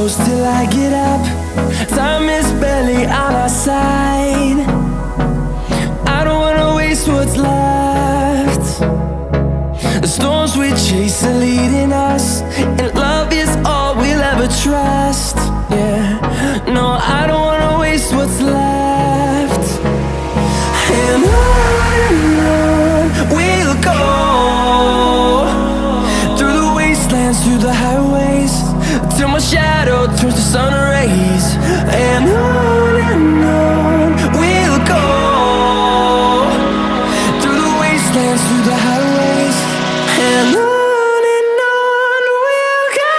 close till I get up. Time is barely on our side. I don't wanna waste what's left. The storms we chase are leading us, and love is all we'll ever trust. Yeah, no, I don't wanna waste what's left. And on we'll go, through the wastelands, through the highways, till my shadow turns to sun rays. And on we'll go, through the wastelands, through the highways, and on we'll go.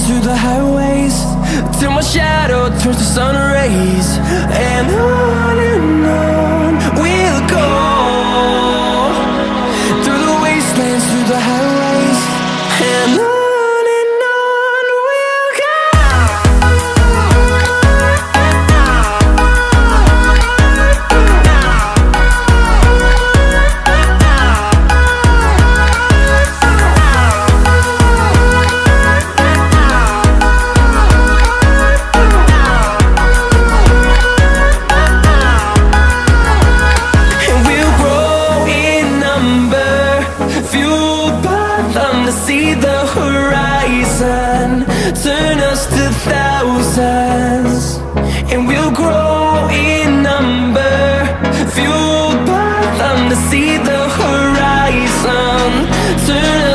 Through the highways, till my shadow turns to sun rays. And on we'll go, through the wastelands, through the highways, and on. See the horizon turn us to thousands, and we'll grow in number, fueled by them to see the horizon turn us